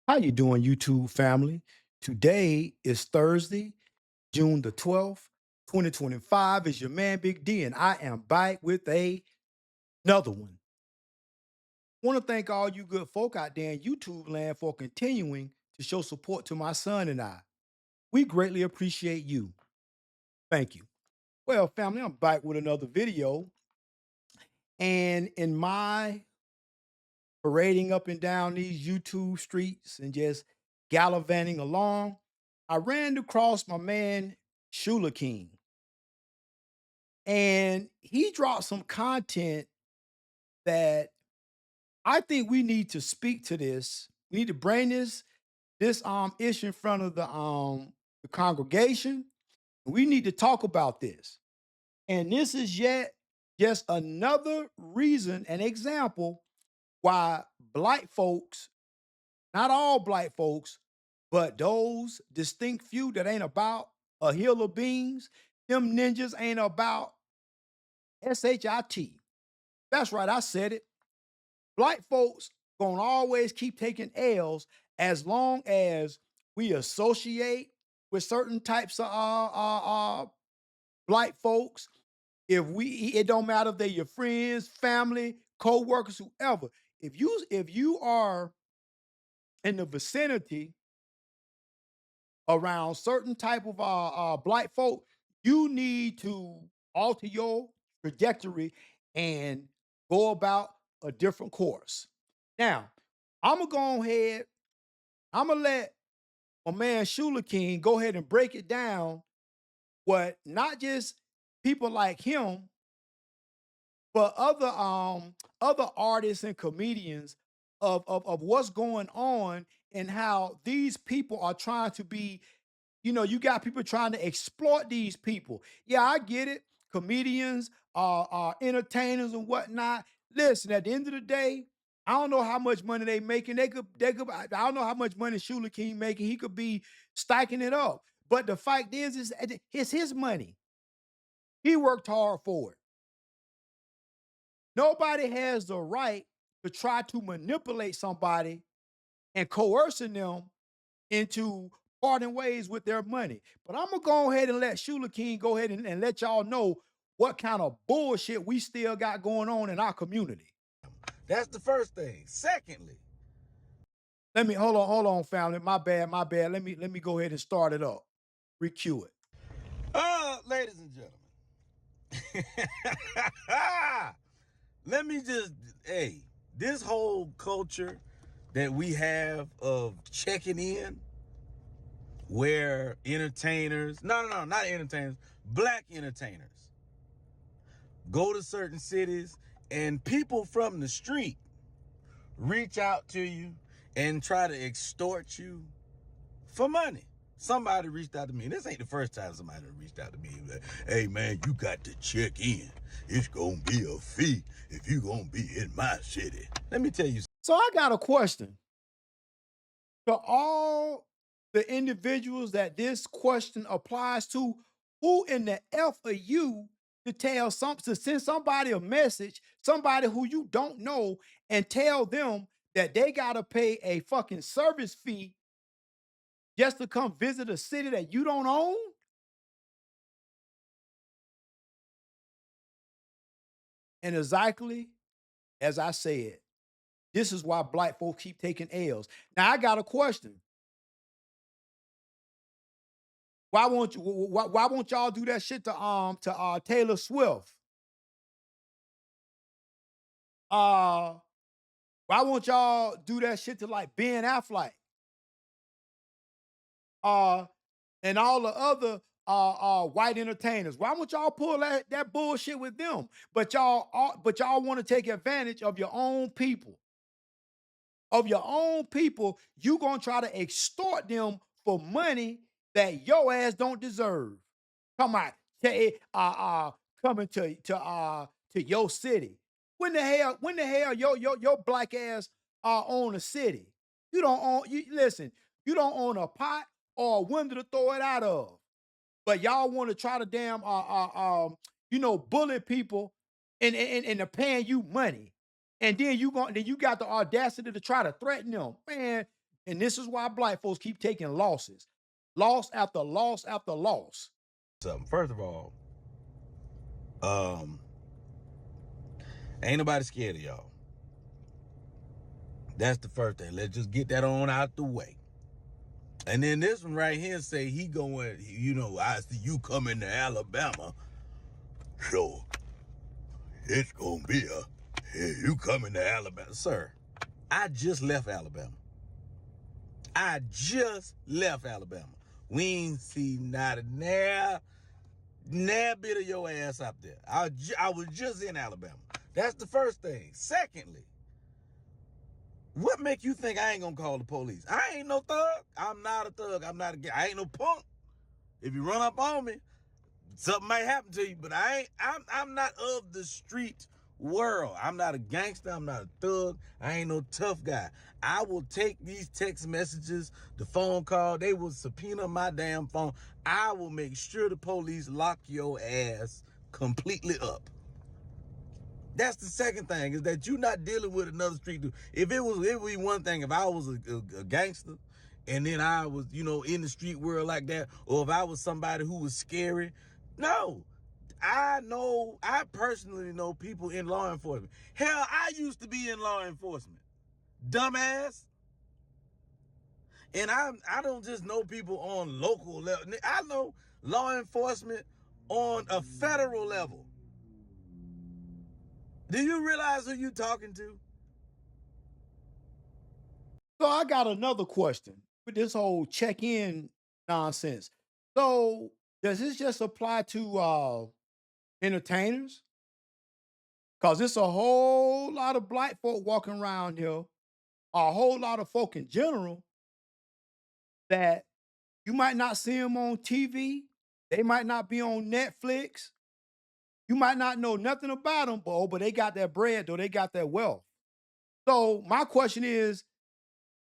How you doing, YouTube family? Today is Thursday, June the 12th, 2025. Is your man Big D, and I am back with another one. Want to thank all you good folk out there in YouTube land for continuing to show support to my son and I. We greatly appreciate you. Thank you. Well, family, I'm back with another video. And in my parading up and down these YouTube streets and just gallivanting along, I ran across my man Shula King, and he dropped some content that I think we need to speak to this. We need to bring this issue in front of the congregation. We need to talk about this. And this is yet just another reason, an example why black folks, not all black folks, but those distinct few that ain't about a hill of beans, them ninjas ain't about SHIT. That's right, I said it. Black folks gonna always keep taking L's as long as we associate with certain types of black folks. It don't matter if they're your friends, family, co-workers, whoever. If you are in the vicinity around certain type of black folk, you need to alter your trajectory and go about a different course. Now, I'm gonna go ahead. I'm gonna let my man Shula King go ahead and break it down. What not just people like him, but other artists and comedians of what's going on and how these people are trying to be. You got people trying to exploit these people. Yeah, I get it. Comedians are entertainers and whatnot. Listen, at the end of the day, I don't know how much money they making. I don't know how much money Shula King making. He could be stacking it up. But the fact is it's his money. He worked hard for it. Nobody has the right to try to manipulate somebody and coercing them into parting ways with their money. But I'm gonna go ahead and let Shula King go ahead and let y'all know what kind of bullshit we still got going on in our community. That's the first thing. Secondly, Let me hold on, family. My bad, my bad. Let me go ahead and start it up. Recue it. ladies and gentlemen, let me just, hey, this whole culture that we have of checking in where entertainers, no, not entertainers, black entertainers go to certain cities and people from the street reach out to you and try to extort you for money. Somebody reached out to me. This ain't the first time somebody reached out to me. Like, hey man, you got to check in. It's gonna be a fee if you gonna be in my city. Let me tell you. So I got a question. To all the individuals that this question applies to, who in the F are you to send somebody a message, somebody who you don't know, and tell them that they gotta pay a fucking service fee just to come visit a city that you don't own? And exactly as I said, this is why black folks keep taking L's. Now I got a question. Why won't y'all do that shit to Taylor Swift? Uh why won't y'all do that shit to like Ben Affleck? Uh and all the other white entertainers. Why won't y'all pull that bullshit with them? But y'all want to take advantage of your own people. Of your own people, you gonna try to extort them for money that your ass don't deserve. Come on, coming to your city. When the hell your black ass own a city? You don't own you listen, you don't own a pot or a window to throw it out of. But y'all want to try to damn bully people and they're paying you money. And then you got the audacity to try to threaten them. Man, And this is why black folks keep taking losses. Loss after loss after loss. Something. First of all, ain't nobody scared of y'all. That's the first thing. Let's just get that on out the way. And then this one right here say he going, I see you coming to Alabama. So it's gonna be you coming to Alabama. Sir, I just left Alabama. We ain't see not a nair bit of your ass up there. I was just in Alabama. That's the first thing. Secondly, what make you think I ain't gonna call the police? I ain't no thug. I'm not a thug. I ain't no punk. If you run up on me, something might happen to you, but I'm not of the street world. I'm not a gangster. I'm not a thug. I ain't no tough guy. I will take these text messages, the phone call. They will subpoena my damn phone. I will make sure the police lock your ass completely up. That's the second thing, is that you're not dealing with another street dude. It would be one thing if I was a gangster and then I was, in the street world like that, or if I was somebody who was scary. No, I personally know people in law enforcement. Hell, I used to be in law enforcement. Dumbass. And I don't just know people on local level. I know law enforcement on a federal level. Do you realize who you talking to? So I got another question with this whole check-in nonsense. So does this just apply to entertainers? Because it's a whole lot of black folk walking around here, a whole lot of folk in general, that you might not see them on TV. They might not be on Netflix. You might not know nothing about them, but they got that bread, though. They got that wealth. So my question is,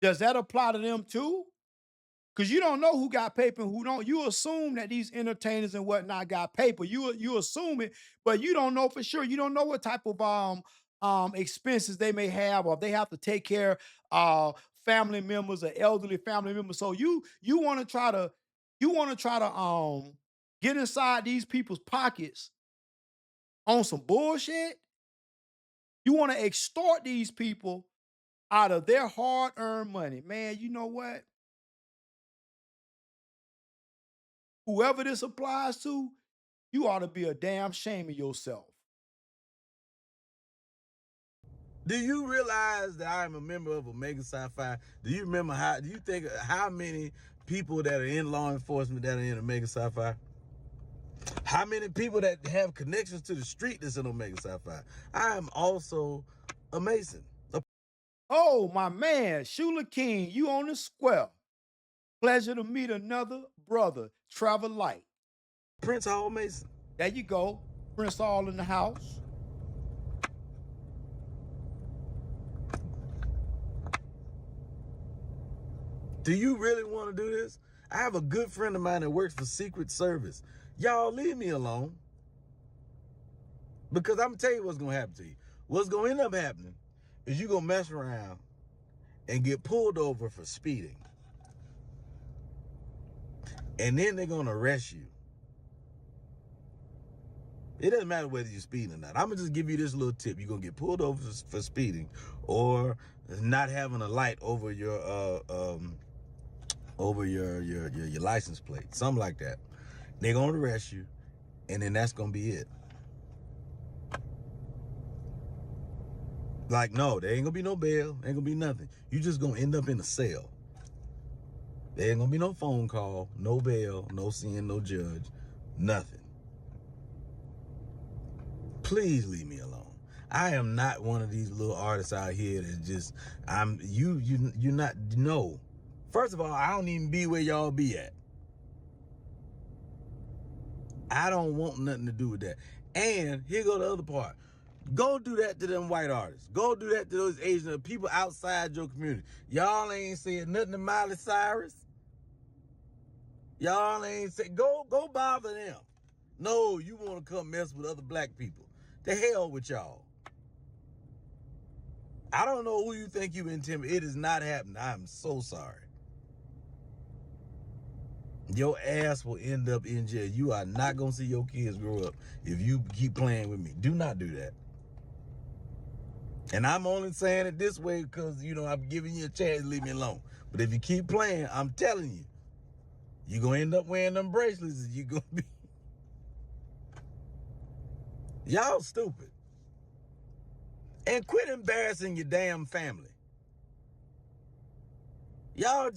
does that apply to them too? Because you don't know who got paper and who don't. You assume that these entertainers and whatnot got paper. You assume it, but you don't know for sure. You don't know what type of expenses they may have, or if they have to take care of family members or elderly family members. So you want to try to get inside these people's pockets on some bullshit. You want to extort these people out of their hard-earned money. Man, you know what? Whoever this applies to, you ought to be a damn shame of yourself. Do you realize that I'm a member of Omega Psi Phi? Do you think how many people that are in law enforcement that are in Omega Psi Phi? How many people that have connections to the street that's in Omega Psi Phi? I am also a Mason. Oh, my man, Shula King, you on the square. Pleasure to meet another brother, Trevor Light. Prince Hall Mason. There you go. Prince Hall in the house. Do you really want to do this? I have a good friend of mine that works for Secret Service. Y'all leave me alone. Because I'm going to tell you what's going to happen to you. What's going to end up happening is you're going to mess around and get pulled over for speeding. And then they're going to arrest you. It doesn't matter whether you're speeding or not. I'm going to just give you this little tip. You're going to get pulled over for speeding or not having a light over your license plate. Something like that. They're going to arrest you, and then that's going to be it. Like, no, there ain't going to be no bail. Ain't going to be nothing. You just going to end up in a cell. There ain't going to be no phone call, no bail, no seeing no judge, nothing. Please leave me alone. I am not one of these little artists out here that just, you're not, no. First of all, I don't even be where y'all be at. I don't want nothing to do with that. And here go the other part. Go do that to them white artists. Go do that to those Asian people outside your community. Y'all ain't saying nothing to Miley Cyrus. Y'all ain't say, go bother them. No, you want to come mess with other black people. The hell with y'all. I don't know who you think you intimidate. It is not happening. I'm so sorry. Your ass will end up in jail. You are not going to see your kids grow up if you keep playing with me. Do not do that. And I'm only saying it this way because, I'm giving you a chance to leave me alone. But if you keep playing, I'm telling you, you're going to end up wearing them bracelets and you're going to be... Y'all stupid. And quit embarrassing your damn family. Y'all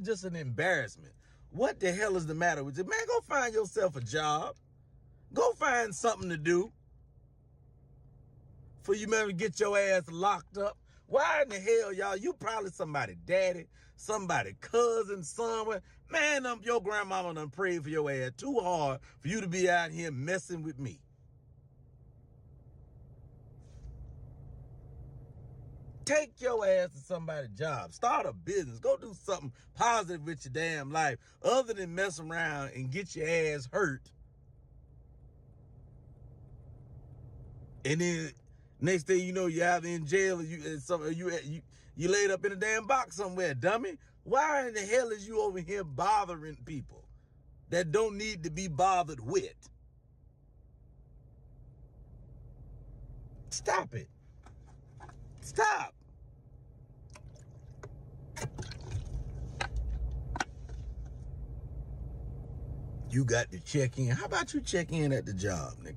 just an embarrassment. What the hell is the matter with you? Man, go find yourself a job. Go find something to do. For you man to get your ass locked up. Why in the hell, y'all? You probably somebody daddy, somebody cousin, someone. Man, your grandmama done prayed for your ass too hard for you to be out here messing with me. Take your ass to somebody's job. Start a business. Go do something positive with your damn life other than mess around and get your ass hurt. And then next thing you know, you're either in jail or you laid up in a damn box somewhere, dummy. Why in the hell is you over here bothering people that don't need to be bothered with? Stop it. Stop. You got to check in. How about you check in at the job, nigga?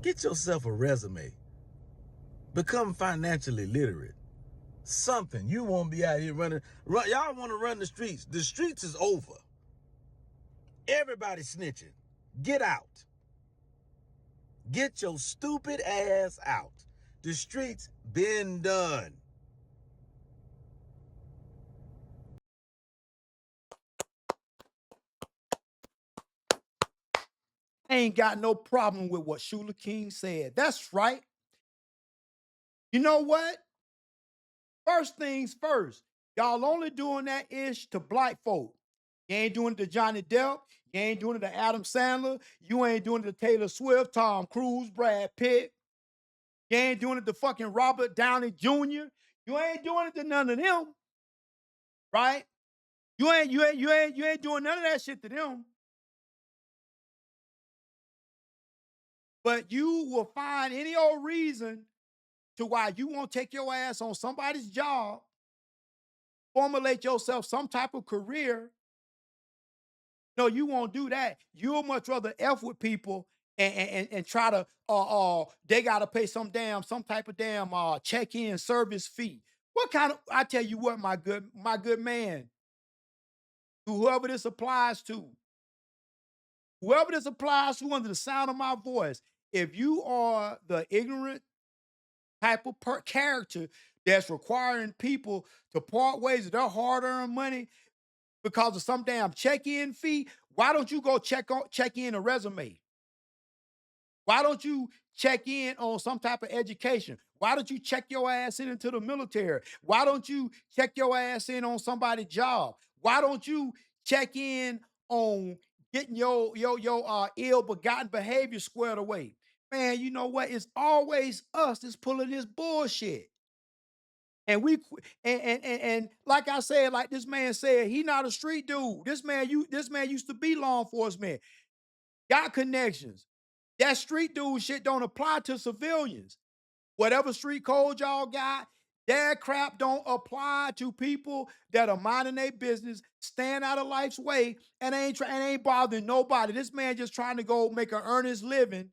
Get yourself a resume. Become financially literate. Something. You won't be out here running. Y'all want to run the streets. The streets is over. Everybody snitching. Get out. Get your stupid ass out. The streets been done. I ain't got no problem with what Shula King said. That's right. You know what? First things first, y'all only doing that ish to black folk. You ain't doing it to Johnny Depp. You ain't doing it to Adam Sandler. You ain't doing it to Taylor Swift, Tom Cruise, Brad Pitt. You ain't doing it to fucking Robert Downey Jr. You ain't doing it to none of them, right? You ain't doing none of that shit to them. But you will find any old reason to why you won't take your ass on somebody's job, formulate yourself some type of career. No, you won't do that. You'll much rather F with people and try to they gotta pay some type of damn check-in service fee. What kind of I tell you what, my good man, to whoever this applies to, under the sound of my voice, if you are the ignorant type of character that's requiring people to part ways with their hard-earned money because of some damn check-in fee, why don't you go check in a resume? Why don't you check in on some type of education? Why don't you check your ass in into the military? Why don't you check your ass in on somebody's job? Why don't you check in on getting your ill-begotten behavior squared away? Man, you know what? It's always us that's pulling this bullshit. And and like I said, like this man said, he not a street dude. This man used to be law enforcement, got connections. That street dude shit don't apply to civilians. Whatever street code y'all got, that crap don't apply to people that are minding their business, staying out of life's way, and ain't bothering nobody. This man just trying to go make an earnest living,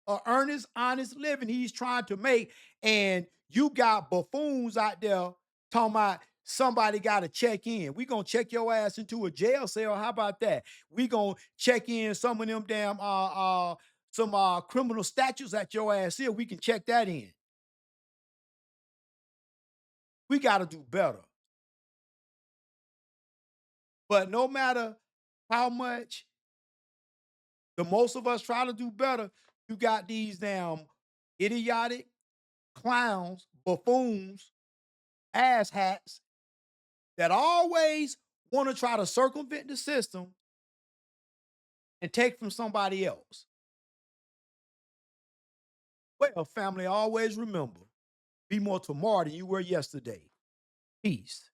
honest living he's trying to make. And you got buffoons out there talking about somebody got to check in. We gonna check your ass into a jail cell. How about that? We gonna check in some of them damn some criminal statutes at your ass here. We can check that in. We got to do better. But no matter how much the most of us try to do better, you got these damn idiotic clowns, buffoons, asshats that always want to try to circumvent the system and take from somebody else. Well, family, always remember, be more tomorrow than you were yesterday. Peace.